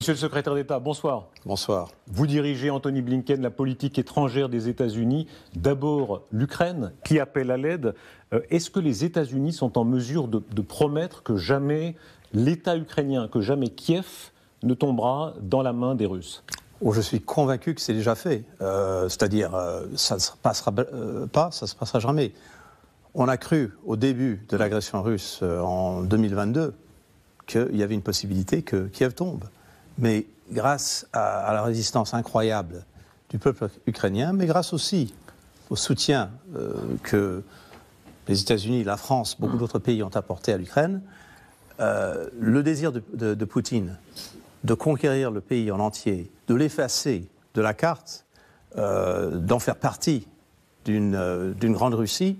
Monsieur le secrétaire d'État, bonsoir. Bonsoir. Vous dirigez, Anthony Blinken, la politique étrangère des États-Unis. D'abord, l'Ukraine, qui appelle à l'aide. Est-ce que les États-Unis sont en mesure de promettre que jamais l'État ukrainien, que jamais Kiev ne tombera dans la main des Russes ? Oh, je suis convaincu que c'est déjà fait. C'est-à-dire, ça ne se passera pas, ça ne se passera jamais. On a cru, au début de l'agression russe en 2022, qu'il y avait une possibilité que Kiev tombe. Mais grâce à la résistance incroyable du peuple ukrainien, mais grâce aussi au soutien que les États-Unis, la France, beaucoup d'autres pays ont apporté à l'Ukraine, le désir de Poutine de conquérir le pays en entier, de l'effacer de la carte, d'en faire partie d'une grande Russie,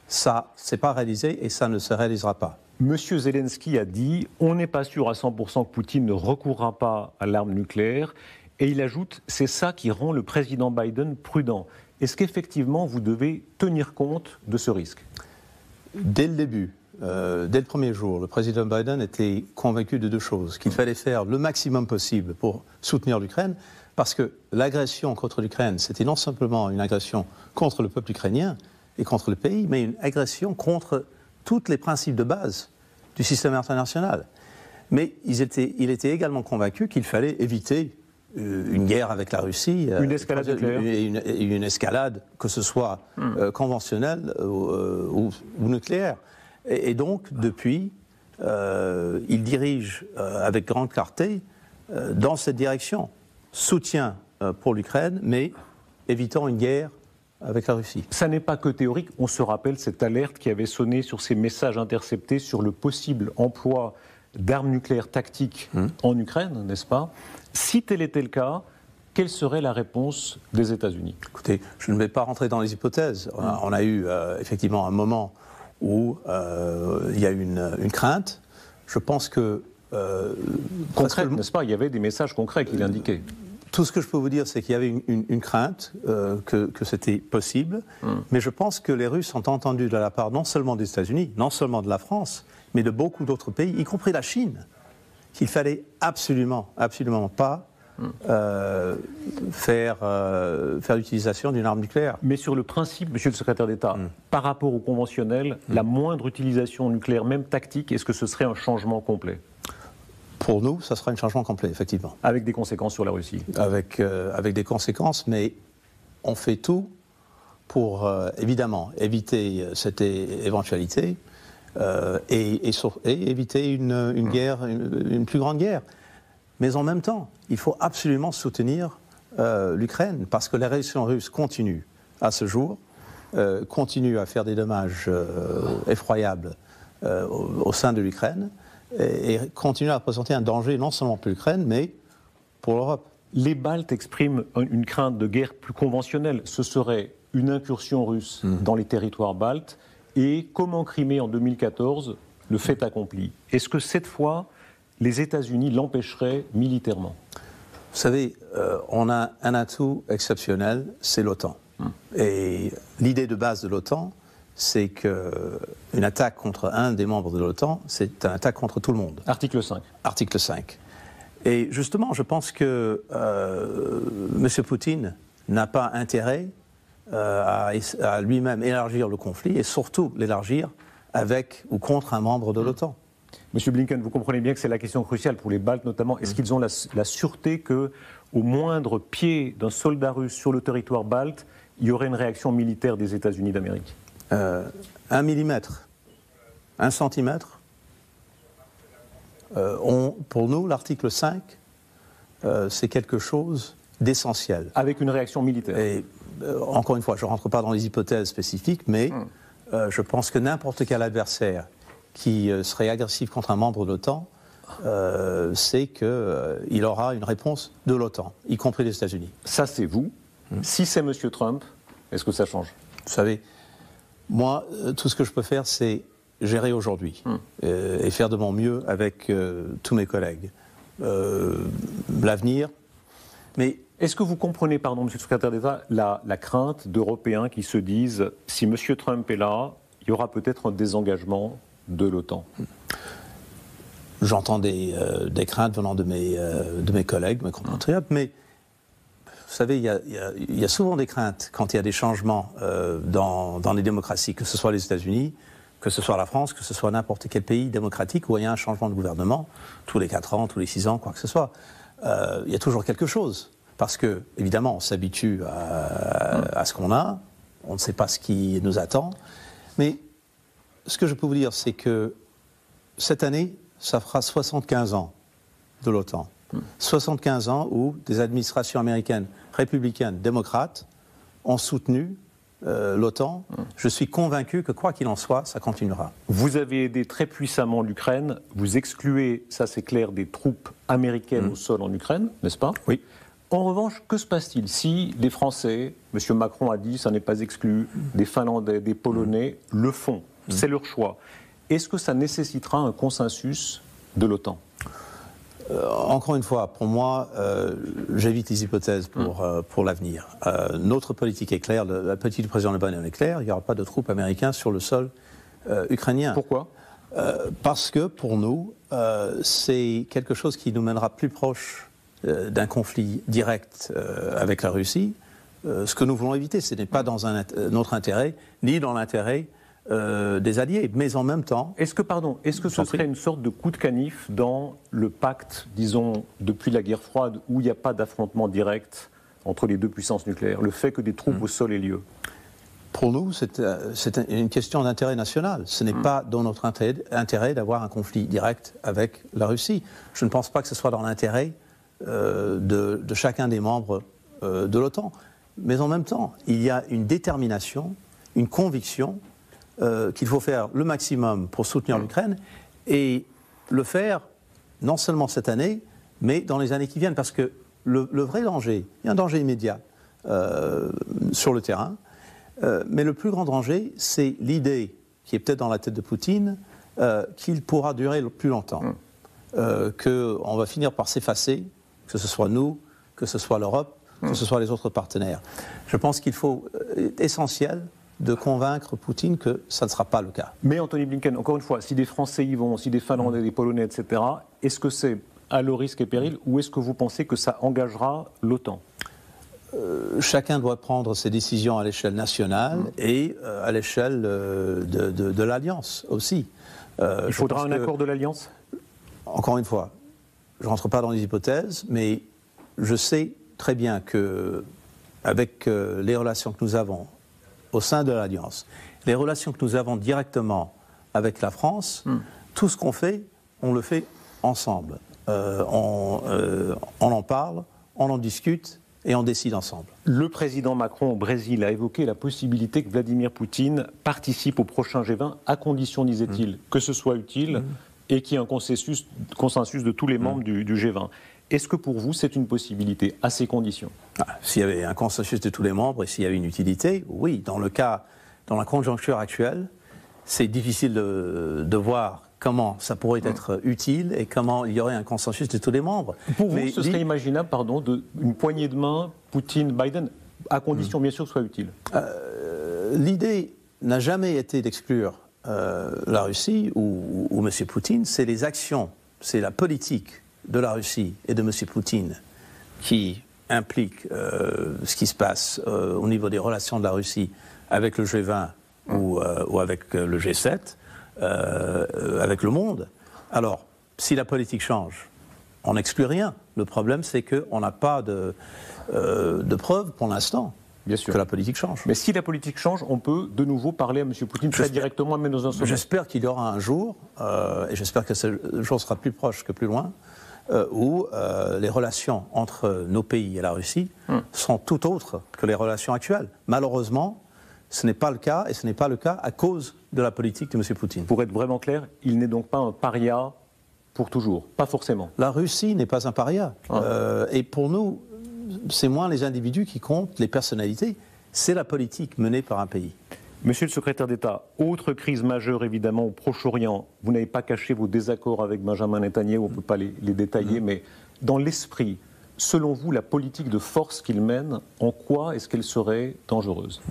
ça, c'est pas réalisé et ça ne se réalisera pas. Monsieur Zelensky a dit « On n'est pas sûr à 100% que Poutine ne recourra pas à l'arme nucléaire ». Et il ajoute « C'est ça qui rend le président Biden prudent ». Est-ce qu'effectivement, vous devez tenir compte de ce risque ? Dès le début, dès le premier jour, le président Biden était convaincu de deux choses. Qu'il fallait faire le maximum possible pour soutenir l'Ukraine, parce que l'agression contre l'Ukraine, c'était non simplement une agression contre le peuple ukrainien et contre le pays, mais une agression contre tous les principes de base du système international. Mais il était également convaincu qu'il fallait éviter une guerre avec la Russie. Une escalade nucléaire. Une escalade, que ce soit conventionnelle ou nucléaire. Et donc, depuis, il dirige avec grande clarté dans cette direction. Soutien pour l'Ukraine, mais évitant une guerre avec la Russie. Ça n'est pas que théorique. On se rappelle cette alerte qui avait sonné sur ces messages interceptés sur le possible emploi d'armes nucléaires tactiques en Ukraine, n'est-ce pas ? Si tel était le cas, quelle serait la réponse des États-Unis ? Écoutez, je ne vais pas rentrer dans les hypothèses. On a eu effectivement un moment où il y a eu une crainte. Je pense que... concrète, n'est-ce pas ? Il y avait des messages concrets qui l'indiquaient. Tout ce que je peux vous dire, c'est qu'il y avait une crainte que c'était possible, mais je pense que les Russes ont entendu de la part non seulement des États-Unis, non seulement de la France, mais de beaucoup d'autres pays, y compris la Chine, qu'il fallait absolument pas faire l'utilisation d'une arme nucléaire. Mais sur le principe, monsieur le secrétaire d'État, par rapport au conventionnel, la moindre utilisation nucléaire, même tactique, est-ce que ce serait un changement complet ? Pour nous, ça sera un changement complet, effectivement. Avec des conséquences sur la Russie ? Avec des conséquences, mais on fait tout pour, évidemment, éviter cette éventualité et éviter une guerre, une plus grande guerre. Mais en même temps, il faut absolument soutenir l'Ukraine, parce que l'agression russe continue à ce jour, continue à faire des dommages effroyables au sein de l'Ukraine, et continue à représenter un danger non seulement pour l'Ukraine, mais pour l'Europe. Les Baltes expriment une crainte de guerre plus conventionnelle. Ce serait une incursion russe dans les territoires baltes, et comme en Crimée en 2014, le fait accompli. Est-ce que cette fois, les États-Unis l'empêcheraient militairement ? Vous savez, on a un atout exceptionnel, c'est l'OTAN. Et l'idée de base de l'OTAN, c'est qu'une attaque contre un des membres de l'OTAN, c'est une attaque contre tout le monde. Article 5. Article 5. Et justement, je pense que M. Poutine n'a pas intérêt à lui-même élargir le conflit, et surtout l'élargir avec ou contre un membre de l'OTAN. Monsieur Blinken, vous comprenez bien que c'est la question cruciale pour les Baltes notamment. Est-ce qu'ils ont la sûreté qu'au moindre pied d'un soldat russe sur le territoire balte, il y aurait une réaction militaire des États-Unis d'Amérique ? 1 millimètre, 1 centimètre, pour nous, l'article 5, c'est quelque chose d'essentiel. Avec une réaction militaire. Et encore une fois, je ne rentre pas dans les hypothèses spécifiques, mais je pense que n'importe quel adversaire qui serait agressif contre un membre de l'OTAN, c'est qu'il aura une réponse de l'OTAN, y compris les États-Unis. Ça, c'est vous. Si c'est M. Trump, est-ce que ça change ? Vous savez, moi, tout ce que je peux faire, c'est gérer aujourd'hui et faire de mon mieux avec tous mes collègues. L'avenir, mais... Est-ce que vous comprenez, pardon, Monsieur le secrétaire d'État, la crainte d'Européens qui se disent « si M. Trump est là, il y aura peut-être un désengagement de l'OTAN » j'entends des craintes venant de mes collègues, de mes compatriotes, mais vous savez, il y a souvent des craintes quand il y a des changements dans les démocraties, que ce soit les États-Unis, que ce soit la France, que ce soit n'importe quel pays démocratique où il y a un changement de gouvernement, tous les 4 ans, tous les 6 ans, quoi que ce soit. Il y a toujours quelque chose. Parce que, évidemment, on s'habitue à ce qu'on a, on ne sait pas ce qui nous attend. Mais ce que je peux vous dire, c'est que cette année, ça fera 75 ans de l'OTAN. 75 ans où des administrations américaines, républicaines, démocrates, ont soutenu l'OTAN. Je suis convaincu que, quoi qu'il en soit, ça continuera. Vous avez aidé très puissamment l'Ukraine. Vous excluez, ça c'est clair, des troupes américaines au sol en Ukraine, n'est-ce pas? Oui. En revanche, que se passe-t-il si les Français, M. Macron a dit, ça n'est pas exclu, des Finlandais, des Polonais le font, c'est leur choix. Est-ce que ça nécessitera un consensus de l'OTAN? Encore une fois, pour moi, j'évite les hypothèses pour l'avenir. Notre politique est claire, la politique du président Biden est claire, il n'y aura pas de troupes américaines sur le sol ukrainien. Pourquoi? Parce que pour nous, c'est quelque chose qui nous mènera plus proche d'un conflit direct avec la Russie. Ce que nous voulons éviter, ce n'est pas dans notre intérêt, ni dans l'intérêt des alliés, mais en même temps... Est-ce que ce serait une sorte de coup de canif dans le pacte, disons, depuis la guerre froide, où il n'y a pas d'affrontement direct entre les deux puissances nucléaires, le fait que des troupes au sol aient lieu? Pour nous, c'est une question d'intérêt national. Ce n'est pas dans notre intérêt d'avoir un conflit direct avec la Russie. Je ne pense pas que ce soit dans l'intérêt de chacun des membres de l'OTAN. Mais en même temps, il y a une détermination, une conviction qu'il faut faire le maximum pour soutenir l'Ukraine et le faire non seulement cette année, mais dans les années qui viennent. Parce que le vrai danger, il y a un danger immédiat sur le terrain, mais le plus grand danger, c'est l'idée qui est peut-être dans la tête de Poutine qu'il pourra durer plus longtemps, qu'on va finir par s'effacer, que ce soit nous, que ce soit l'Europe, que ce soit les autres partenaires. Je pense qu'il faut, essentiel, de convaincre Poutine que ça ne sera pas le cas. Mais Anthony Blinken, encore une fois, si des Français y vont, si des Finlandais, des Polonais, etc., est-ce que c'est à leur risque et péril ou est-ce que vous pensez que ça engagera l'OTAN? Chacun doit prendre ses décisions à l'échelle nationale et à l'échelle de l'Alliance aussi. Il faudra un accord de l'Alliance? Encore une fois, je ne rentre pas dans les hypothèses, mais je sais très bien que avec les relations que nous avons au sein de l'Alliance, les relations que nous avons directement avec la France, tout ce qu'on fait, on le fait ensemble. On en parle, on en discute et on décide ensemble. Le président Macron au Brésil a évoqué la possibilité que Vladimir Poutine participe au prochain G20 à condition, disait-il, que ce soit utile et qu'il y ait un consensus de tous les membres du G20. Est-ce que pour vous, c'est une possibilité à ces conditions? S'il y avait un consensus de tous les membres et s'il y avait une utilité, oui. Dans la conjoncture actuelle, c'est difficile de voir comment ça pourrait être utile et comment il y aurait un consensus de tous les membres. Pour vous, ce serait imaginable, une poignée de main Poutine-Biden, à condition bien sûr que ce soit utile? L'idée n'a jamais été d'exclure la Russie ou M. Poutine, c'est les actions, c'est la politique de la Russie et de M. Poutine qui implique ce qui se passe au niveau des relations de la Russie avec le G20 ou avec le G7, avec le monde. Alors, si la politique change, on n'exclut rien. Le problème, c'est qu'on n'a pas de preuves pour l'instant que la politique change. Mais si la politique change, on peut de nouveau parler à M. Poutine très directement, même dans un sommet. J'espère qu'il y aura un jour, et j'espère que ce jour sera plus proche que plus loin, où les relations entre nos pays et la Russie sont tout autres que les relations actuelles. Malheureusement, ce n'est pas le cas, et ce n'est pas le cas à cause de la politique de M. Poutine. Pour être vraiment clair, il n'est donc pas un paria pour toujours, pas forcément. La Russie n'est pas un paria. Et pour nous, c'est moins les individus qui comptent, les personnalités, c'est la politique menée par un pays. Monsieur le secrétaire d'État, autre crise majeure évidemment au Proche-Orient. Vous n'avez pas caché vos désaccords avec Benjamin Netanyahou, on ne peut pas les détailler, mais dans l'esprit, selon vous, la politique de force qu'il mène, en quoi est-ce qu'elle serait dangereuse?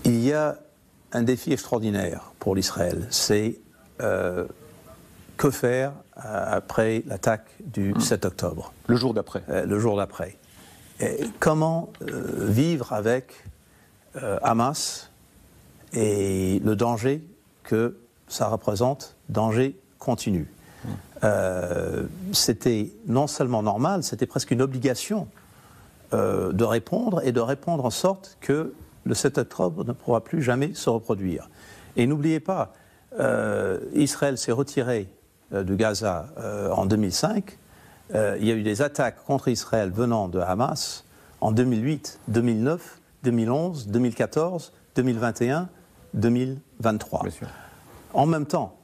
Il y a un défi extraordinaire pour l'Israël, c'est que faire après l'attaque du 7 octobre? Le jour d'après. Le jour d'après. Comment vivre avec Hamas et le danger que ça représente, danger continu? C'était non seulement normal, c'était presque une obligation de répondre, et de répondre en sorte que le 7 octobre ne pourra plus jamais se reproduire. Et n'oubliez pas, Israël s'est retiré de Gaza en 2005. Il y a eu des attaques contre Israël venant de Hamas en 2008, 2009, 2011, 2014, 2021, 2023. Bien sûr. En même temps,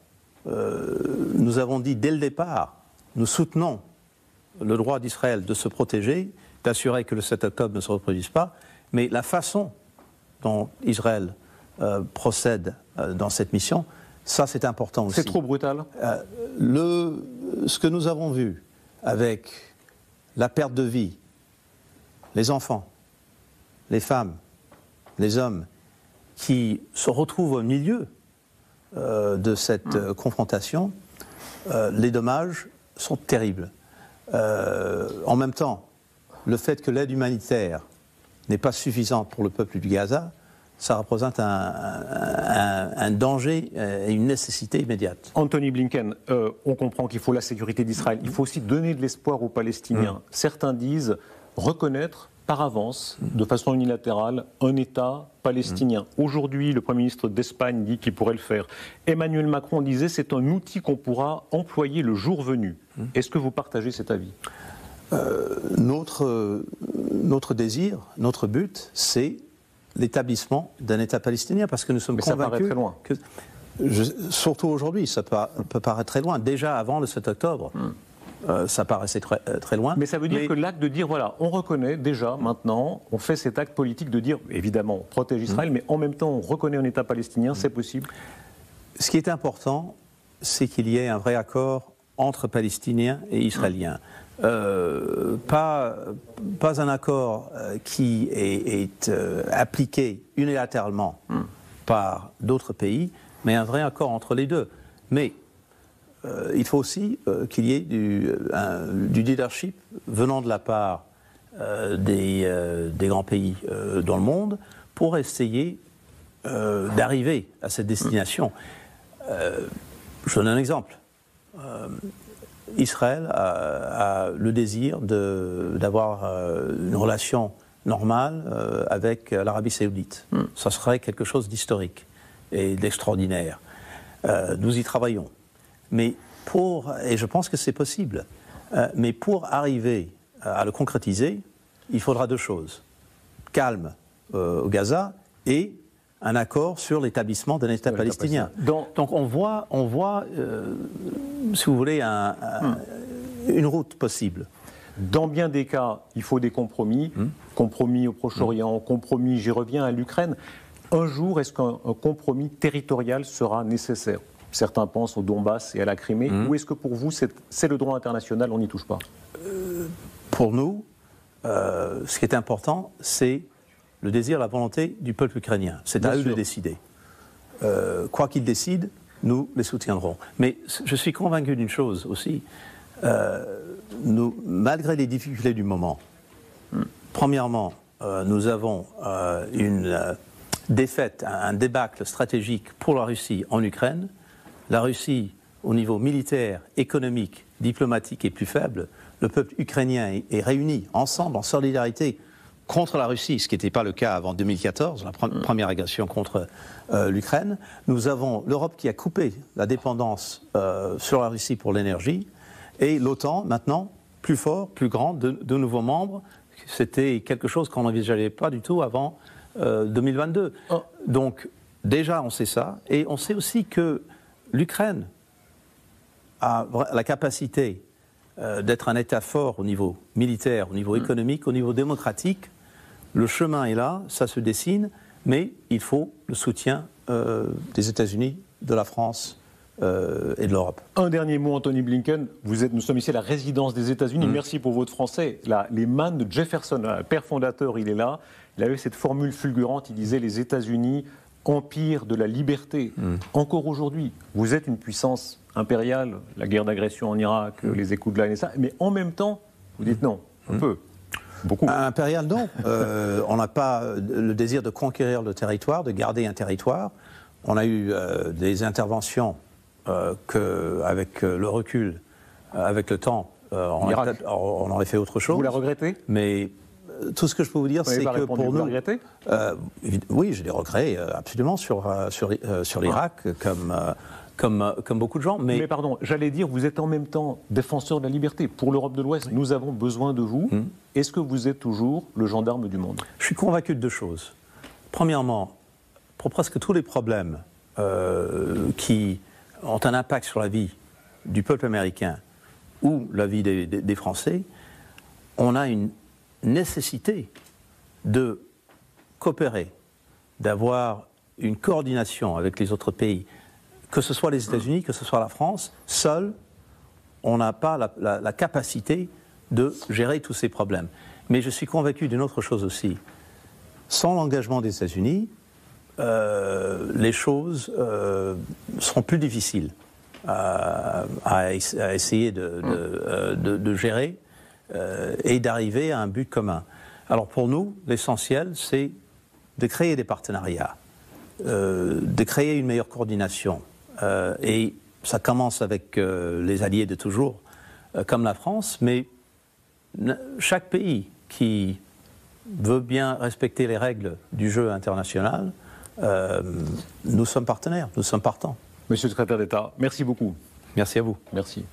nous avons dit dès le départ, nous soutenons le droit d'Israël de se protéger, d'assurer que le 7 octobre ne se reproduise pas, mais la façon dont Israël procède dans cette mission, ça c'est important aussi. C'est trop brutal. Ce que nous avons vu avec la perte de vie, les enfants, les femmes, les hommes qui se retrouvent au milieu de cette confrontation, les dommages sont terribles. En même temps, le fait que l'aide humanitaire n'est pas suffisante pour le peuple du Gaza, ça représente un danger et une nécessité immédiate. Anthony Blinken, on comprend qu'il faut la sécurité d'Israël. Il faut aussi donner de l'espoir aux Palestiniens. Certains disent reconnaître par avance, de façon unilatérale, un État palestinien. Aujourd'hui, le Premier ministre d'Espagne dit qu'il pourrait le faire. Emmanuel Macron disait c'est un outil qu'on pourra employer le jour venu. Est-ce que vous partagez cet avis ? Notre désir, notre but, c'est l'établissement d'un État palestinien, parce que nous sommes convaincus... Mais ça paraît très loin. Surtout aujourd'hui, ça peut paraître très loin. Déjà avant le 7 octobre, ça paraissait très loin. Mais ça veut dire que l'acte de dire, voilà, on reconnaît déjà, maintenant, on fait cet acte politique de dire, évidemment, on protège Israël, mais en même temps, on reconnaît un État palestinien, c'est possible? Ce qui est important, c'est qu'il y ait un vrai accord entre Palestiniens et Israéliens. Pas un accord qui est appliqué unilatéralement par d'autres pays, mais un vrai accord entre les deux. Mais il faut aussi qu'il y ait du leadership venant de la part des grands pays dans le monde pour essayer d'arriver à cette destination. Je donne un exemple. Israël a le désir d'avoir une relation normale avec l'Arabie Saoudite. Ça serait quelque chose d'historique et d'extraordinaire. Nous y travaillons. Et je pense que c'est possible, mais pour arriver à le concrétiser, il faudra deux choses. Calme au Gaza et un accord sur l'établissement d'un État palestinien. Donc on voit si vous voulez, une route possible. Dans bien des cas, il faut des compromis. Compromis au Proche-Orient, compromis, j'y reviens, à l'Ukraine. Un jour, est-ce qu'un compromis territorial sera nécessaire? Certains pensent au Donbass et à la Crimée. Ou est-ce que pour vous, c'est le droit international, on n'y touche pas? Pour nous, ce qui est important, c'est le désir, la volonté du peuple ukrainien. C'est à eux de décider. Quoi qu'ils décident, nous les soutiendrons. Mais je suis convaincu d'une chose aussi. Malgré les difficultés du moment, premièrement, nous avons une défaite, un débâcle stratégique pour la Russie en Ukraine. La Russie, au niveau militaire, économique, diplomatique, est plus faible. Le peuple ukrainien est réuni ensemble, en solidarité, contre la Russie, ce qui n'était pas le cas avant 2014, la première agression contre l'Ukraine. Nous avons l'Europe qui a coupé la dépendance sur la Russie pour l'énergie, et l'OTAN, maintenant, plus fort, plus grand, de nouveaux membres. C'était quelque chose qu'on n'envisageait pas du tout avant 2022. Donc, déjà, on sait ça, et on sait aussi que l'Ukraine a la capacité d'être un État fort au niveau militaire, au niveau économique, au niveau démocratique. Le chemin est là, ça se dessine, mais il faut le soutien des États-Unis, de la France et de l'Europe. Un dernier mot, Anthony Blinken. Nous sommes ici à la résidence des États-Unis. Merci pour votre français. Les mannes de Jefferson, le père fondateur, il est là. Il avait cette formule fulgurante. Il disait les États-Unis empire de la liberté. Encore aujourd'hui, vous êtes une puissance impériale, la guerre d'agression en Irak, les échos de la NSA, mais en même temps, vous dites non, un peu, beaucoup. Impérial, non. On n'a pas le désir de conquérir le territoire, de garder un territoire. On a eu des interventions avec le recul, avec le temps, on aurait fait autre chose. Vous la regrettez? Mais tout ce que je peux vous dire, c'est que pour nous... Vous la regrettez? Oui, j'ai des regrets absolument sur l'Irak, comme beaucoup de gens. Mais pardon, j'allais dire, vous êtes en même temps défenseur de la liberté. Pour l'Europe de l'Ouest, nous avons besoin de vous. Est-ce que vous êtes toujours le gendarme du monde? Je suis convaincu de deux choses. Premièrement, pour presque tous les problèmes qui ont un impact sur la vie du peuple américain ou la vie des Français, on a une nécessité de coopérer, d'avoir une coordination avec les autres pays, que ce soit les États-Unis, que ce soit la France. Seul, on n'a pas la capacité de gérer tous ces problèmes. Mais je suis convaincu d'une autre chose aussi. Sans l'engagement des États-Unis, les choses seront plus difficiles à essayer de gérer et d'arriver à un but commun. Alors pour nous, l'essentiel, c'est de créer des partenariats, de créer une meilleure coordination. Et ça commence avec les alliés de toujours, comme la France, mais chaque pays qui veut bien respecter les règles du jeu international, nous sommes partenaires, nous sommes partants. Monsieur le secrétaire d'État, merci beaucoup. Merci à vous. Merci.